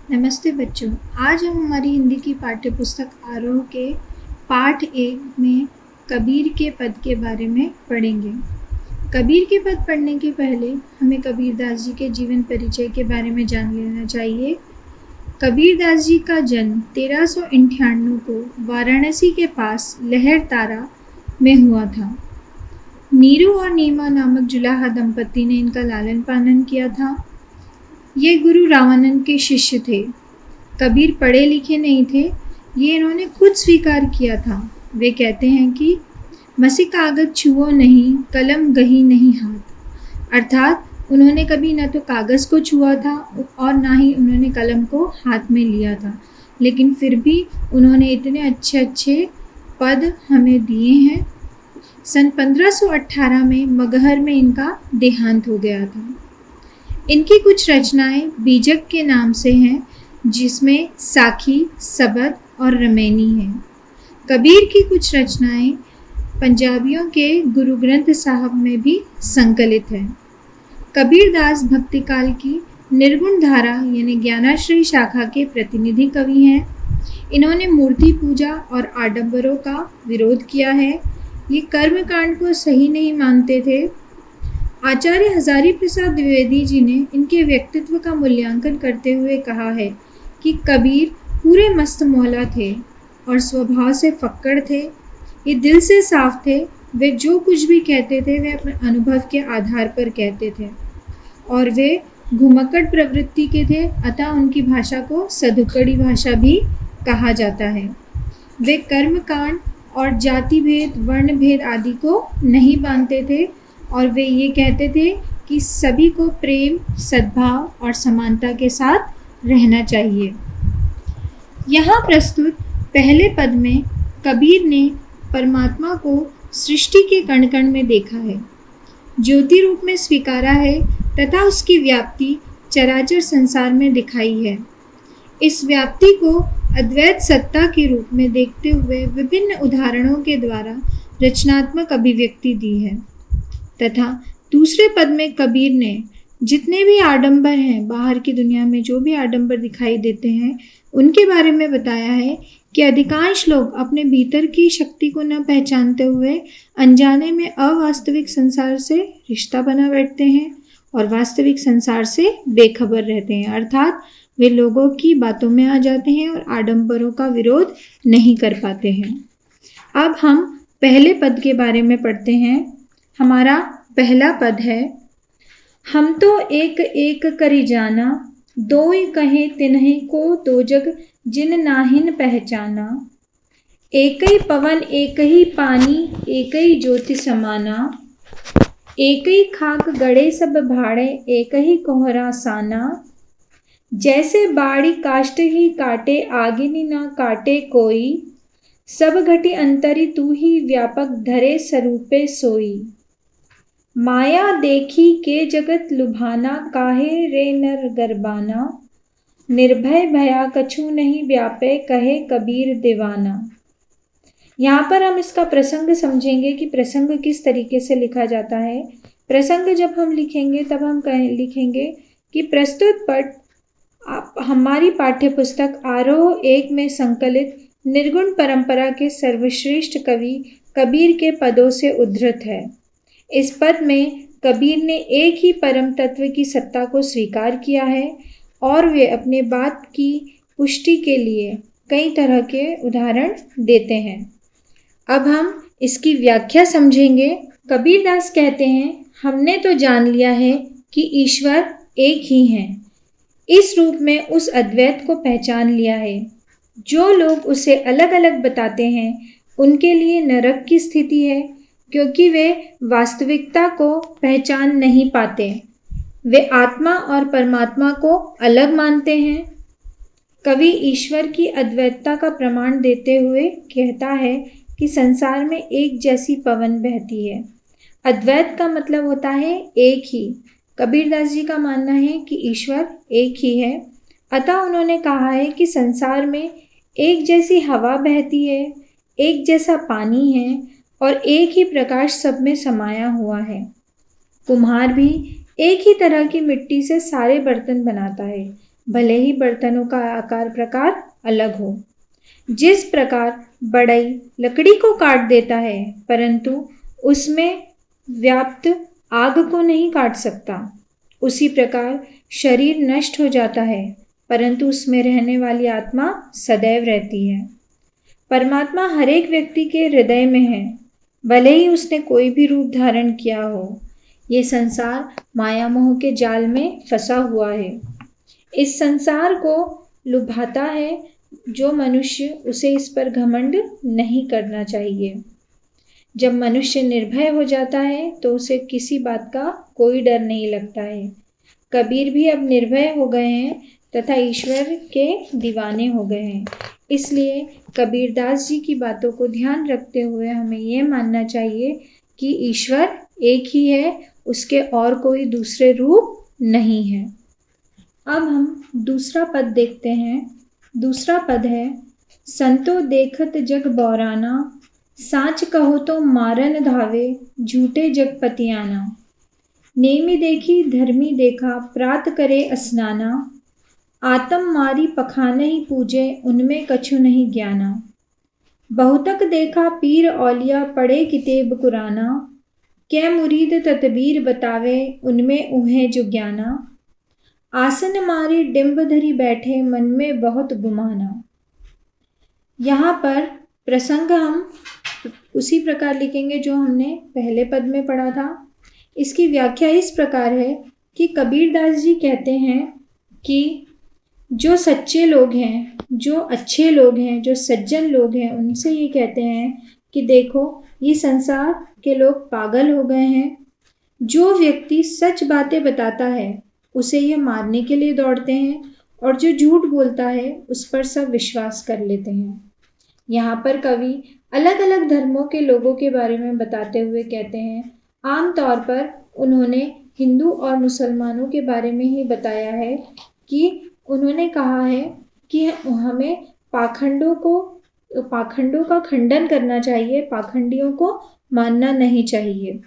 नमस्ते बच्चों। आज हम हमारी हिंदी की पाठ्य पुस्तक आरोह के पाठ 1 में कबीर के पद के बारे में पढ़ेंगे। कबीर के पद पढ़ने के पहले हमें कबीरदास जी के जीवन परिचय के बारे में जान लेना चाहिए। कबीरदास जी का जन्म 1398 को वाराणसी के पास लहरतारा में हुआ था। नीरू और नीमा नामक जुलाहा दंपति ने इनका लालन पालन किया था। ये गुरु रामानंद के शिष्य थे। कबीर पढ़े लिखे नहीं थे, ये इन्होंने खुद स्वीकार किया था। वे कहते हैं कि मसी कागज छुओ नहीं, कलम गही नहीं हाथ। अर्थात उन्होंने कभी न तो कागज़ को छुआ था और ना ही उन्होंने कलम को हाथ में लिया था, लेकिन फिर भी उन्होंने इतने अच्छे अच्छे पद हमें दिए हैं। सन 1518 में मगहर में इनका देहांत हो गया था। इनकी कुछ रचनाएं बीजक के नाम से हैं, जिसमें साखी, सबद और रमैनी हैं। कबीर की कुछ रचनाएं पंजाबियों के गुरु ग्रंथ साहब में भी संकलित हैं। कबीरदास भक्तिकाल की निर्गुण धारा यानी ज्ञानाश्रयी शाखा के प्रतिनिधि कवि हैं। इन्होंने मूर्ति पूजा और आडंबरों का विरोध किया है। ये कर्मकांड को सही नहीं मानते थे। आचार्य हजारी प्रसाद द्विवेदी जी ने इनके व्यक्तित्व का मूल्यांकन करते हुए कहा है कि कबीर पूरे मस्त मौला थे और स्वभाव से फक्कड़ थे। ये दिल से साफ थे। वे जो कुछ भी कहते थे वे अपने अनुभव के आधार पर कहते थे और वे घुमक्कड़ प्रवृत्ति के थे, अतः उनकी भाषा को सधुकड़ी भाषा भी कहा जाता है। वे कर्मकांड और जाति भेद, वर्ण भेद आदि को नहीं मानते थे और वे ये कहते थे कि सभी को प्रेम, सद्भाव और समानता के साथ रहना चाहिए। यहाँ प्रस्तुत पहले पद में कबीर ने परमात्मा को सृष्टि के कण कण में देखा है, ज्योति रूप में स्वीकारा है तथा उसकी व्याप्ति चराचर संसार में दिखाई है। इस व्याप्ति को अद्वैत सत्ता के रूप में देखते हुए विभिन्न उदाहरणों के द्वारा रचनात्मक अभिव्यक्ति दी है तथा दूसरे पद में कबीर ने जितने भी आडंबर हैं, बाहर की दुनिया में जो भी आडंबर दिखाई देते हैं, उनके बारे में बताया है कि अधिकांश लोग अपने भीतर की शक्ति को न पहचानते हुए अनजाने में अवास्तविक संसार से रिश्ता बना बैठते हैं और वास्तविक संसार से बेखबर रहते हैं। अर्थात वे लोगों की बातों में आ जाते हैं और आडंबरों का विरोध नहीं कर पाते हैं। अब हम पहले पद के बारे में पढ़ते हैं। हमारा पहला पद है, हम तो एक एक करी जाना, दोई कहे तिन्हि को दो जग जिन नाहिन पहचाना। एक ही पवन एक ही पानी एक ही ज्योति समाना, एक ही खाक गड़े सब भाड़े एक ही कोहरा साना। जैसे बाड़ी काष्ट ही काटे आगिनी ना काटे कोई, सब घटी अंतरी तू ही व्यापक धरे स्वरूपे सोई। माया देखी के जगत लुभाना, काहे रे नर गरबाना। निर्भय भया कछु नहीं व्यापे कहे कबीर दीवाना। यहाँ पर हम इसका प्रसंग समझेंगे कि प्रसंग किस तरीके से लिखा जाता है। प्रसंग जब हम लिखेंगे तब हम लिखेंगे कि प्रस्तुत पद हमारी पाठ्य पुस्तक आरोह 1 में संकलित निर्गुण परंपरा के सर्वश्रेष्ठ कवि कबीर के पदों से उद्धृत है। इस पद में कबीर ने एक ही परम तत्व की सत्ता को स्वीकार किया है और वे अपने बात की पुष्टि के लिए कई तरह के उदाहरण देते हैं। अब हम इसकी व्याख्या समझेंगे। कबीरदास कहते हैं, हमने तो जान लिया है कि ईश्वर एक ही हैं। इस रूप में उस अद्वैत को पहचान लिया है। जो लोग उसे अलग अलग बताते हैं उनके लिए नरक की स्थिति है, क्योंकि वे वास्तविकता को पहचान नहीं पाते। वे आत्मा और परमात्मा को अलग मानते हैं। कवि ईश्वर की अद्वैतता का प्रमाण देते हुए कहता है कि संसार में एक जैसी पवन बहती है। अद्वैत का मतलब होता है एक ही। कबीरदास जी का मानना है कि ईश्वर एक ही है, अतः उन्होंने कहा है कि संसार में एक जैसी हवा बहती है, एक जैसा पानी है और एक ही प्रकाश सब में समाया हुआ है। कुम्हार भी एक ही तरह की मिट्टी से सारे बर्तन बनाता है, भले ही बर्तनों का आकार प्रकार अलग हो। जिस प्रकार बढ़ई लकड़ी को काट देता है परंतु उसमें व्याप्त आग को नहीं काट सकता, उसी प्रकार शरीर नष्ट हो जाता है परंतु उसमें रहने वाली आत्मा सदैव रहती है। परमात्मा हर एक व्यक्ति के हृदय में है, भले ही उसने कोई भी रूप धारण किया हो। ये संसार माया मोह के जाल में फंसा हुआ है। इस संसार को लुभाता है जो मनुष्य, उसे इस पर घमंड नहीं करना चाहिए। जब मनुष्य निर्भय हो जाता है तो उसे किसी बात का कोई डर नहीं लगता है। कबीर भी अब निर्भय हो गए हैं तथा ईश्वर के दीवाने हो गए हैं। इसलिए कबीरदास जी की बातों को ध्यान रखते हुए हमें यह मानना चाहिए कि ईश्वर एक ही है, उसके और कोई दूसरे रूप नहीं है। अब हम दूसरा पद देखते हैं। दूसरा पद है, संतो देखत जग बौराना, साच कहो तो मारन धावे, झूठे जग पतियाना। नेमी देखी धर्मी देखा, प्रात करे स्नाना, आतम मारी पखानहि पूजे, उनमें कछु नहीं ज्ञाना। बहुतक देखा पीर औलिया, पढ़े कितेब कुराना, कै मुरीद तदबीर बतावे, उनमें उहें जो ज्ञाना। आसन मारी डिंब धरी बैठे, मन में बहुत गुमाना। यहाँ पर प्रसंग हम उसी प्रकार लिखेंगे जो हमने पहले पद में पढ़ा था। इसकी व्याख्या इस प्रकार है कि कबीरदास जी कहते हैं कि जो सच्चे लोग हैं, जो अच्छे लोग हैं, जो सज्जन लोग हैं, उनसे ये कहते हैं कि देखो ये संसार के लोग पागल हो गए हैं। जो व्यक्ति सच बातें बताता है उसे ये मारने के लिए दौड़ते हैं और जो झूठ बोलता है उस पर सब विश्वास कर लेते हैं। यहाँ पर कवि अलग अलग धर्मों के लोगों के बारे में बताते हुए कहते हैं, आमतौर पर उन्होंने हिंदू और मुसलमानों के बारे में ही बताया है कि उन्होंने कहा है कि हमें पाखंडों का खंडन करना चाहिए, पाखंडियों को मानना नहीं चाहिए।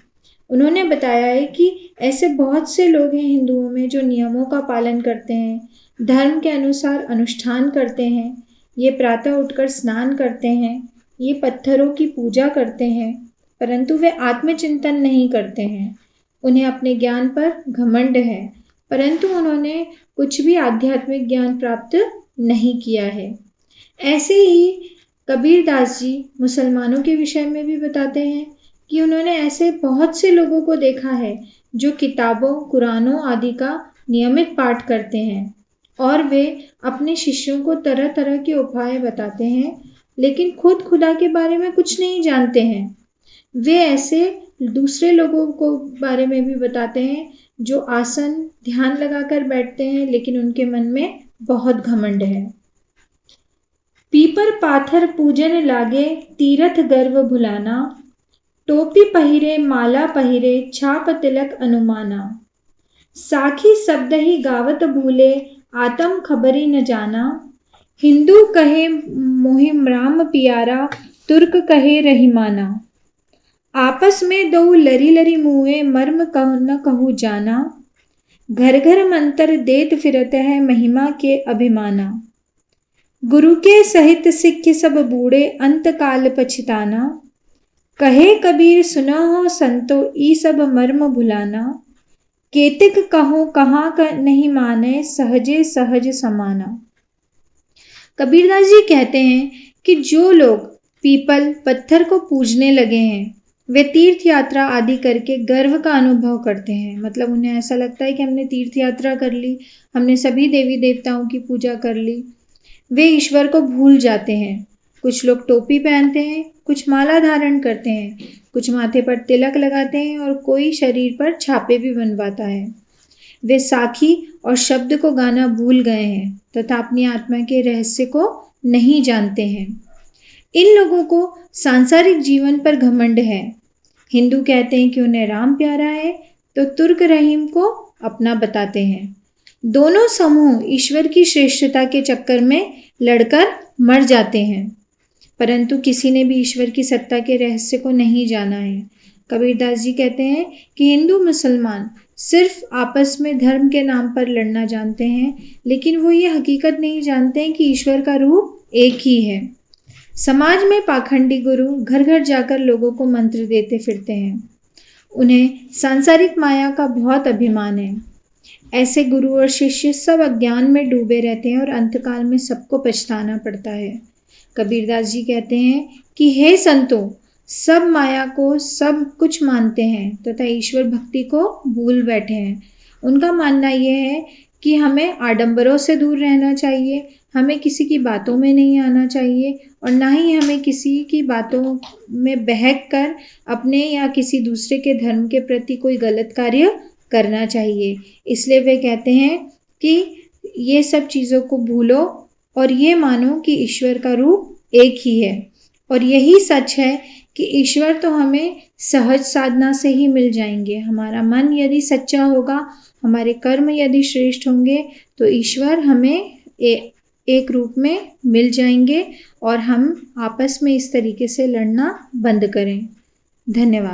उन्होंने बताया है कि ऐसे बहुत से लोग हैं हिंदुओं में जो नियमों का पालन करते हैं, धर्म के अनुसार अनुष्ठान करते हैं, ये प्रातः उठकर स्नान करते हैं, ये पत्थरों की पूजा करते हैं, परंतु वे आत्मचिंतन नहीं करते हैं। उन्हें अपने ज्ञान पर घमंड है, परंतु उन्होंने कुछ भी आध्यात्मिक ज्ञान प्राप्त नहीं किया है। ऐसे ही कबीरदास जी मुसलमानों के विषय में भी बताते हैं कि उन्होंने ऐसे बहुत से लोगों को देखा है जो किताबों, कुरानों आदि का नियमित पाठ करते हैं और वे अपने शिष्यों को तरह तरह के उपाय बताते हैं, लेकिन खुद खुदा के बारे में कुछ नहीं जानते हैं। वे ऐसे दूसरे लोगों को बारे में भी बताते हैं जो आसन ध्यान लगाकर बैठते हैं लेकिन उनके मन में बहुत घमंड है। पीपर पाथर पूजन लागे, तीरथ गर्व भुलाना, टोपी पहिरे माला पहिरे, छाप तिलक अनुमाना। साखी शब्द ही गावत भूले, आतम खबरी न जाना। हिंदू कहे मोहिम राम पियारा, तुर्क कहे रहीमाना। आपस में दो लरी लरी मुए, मर्म कह न कहूँ जाना। घर घर मंत्र देत फिरत है, महिमा के अभिमाना। गुरु के सहित सिख सब बूढ़े, अंत काल पछताना। कहे कबीर सुना हो संतो, ई सब मर्म भुलाना। केतिक कहो कहाँ का नहीं माने, सहजे सहज समाना। कबीरदास जी कहते हैं कि जो लोग पीपल पत्थर को पूजने लगे हैं वे तीर्थ यात्रा आदि करके गर्व का अनुभव करते हैं। मतलब उन्हें ऐसा लगता है कि हमने तीर्थ यात्रा कर ली, हमने सभी देवी देवताओं की पूजा कर ली। वे ईश्वर को भूल जाते हैं। कुछ लोग टोपी पहनते हैं, कुछ माला धारण करते हैं, कुछ माथे पर तिलक लगाते हैं और कोई शरीर पर छापे भी बनवाता है। वे साखी और शब्द को गाना भूल गए हैं तथा अपनी आत्मा के रहस्य को नहीं जानते हैं। इन लोगों को सांसारिक जीवन पर घमंड है। हिंदू कहते हैं कि उन्हें राम प्यारा है तो तुर्क रहीम को अपना बताते हैं। दोनों समूह ईश्वर की श्रेष्ठता के चक्कर में लड़कर मर जाते हैं, परंतु किसी ने भी ईश्वर की सत्ता के रहस्य को नहीं जाना है। कबीरदास जी कहते हैं कि हिंदू मुसलमान सिर्फ आपस में धर्म के नाम पर लड़ना जानते हैं, लेकिन वो ये हकीकत नहीं जानते हैं कि ईश्वर का रूप एक ही है। समाज में पाखंडी गुरु घर घर जाकर लोगों को मंत्र देते फिरते हैं। उन्हें सांसारिक माया का बहुत अभिमान है। ऐसे गुरु और शिष्य सब अज्ञान में डूबे रहते हैं और अंतकाल में सबको पछताना पड़ता है। कबीरदास जी कहते हैं कि हे संतों, सब माया को सब कुछ मानते हैं तथा ईश्वर भक्ति को भूल बैठे हैं। उनका मानना यह है कि हमें आडंबरों से दूर रहना चाहिए, हमें किसी की बातों में नहीं आना चाहिए और ना ही हमें किसी की बातों में बहक कर अपने या किसी दूसरे के धर्म के प्रति कोई गलत कार्य करना चाहिए। इसलिए वे कहते हैं कि ये सब चीज़ों को भूलो और ये मानो कि ईश्वर का रूप एक ही है। और यही सच है कि ईश्वर तो हमें सहज साधना से ही मिल जाएंगे। हमारा मन यदि सच्चा होगा, हमारे कर्म यदि श्रेष्ठ होंगे, तो ईश्वर हमें एक रूप में मिल जाएंगे और हम आपस में इस तरीके से लड़ना बंद करें। धन्यवाद।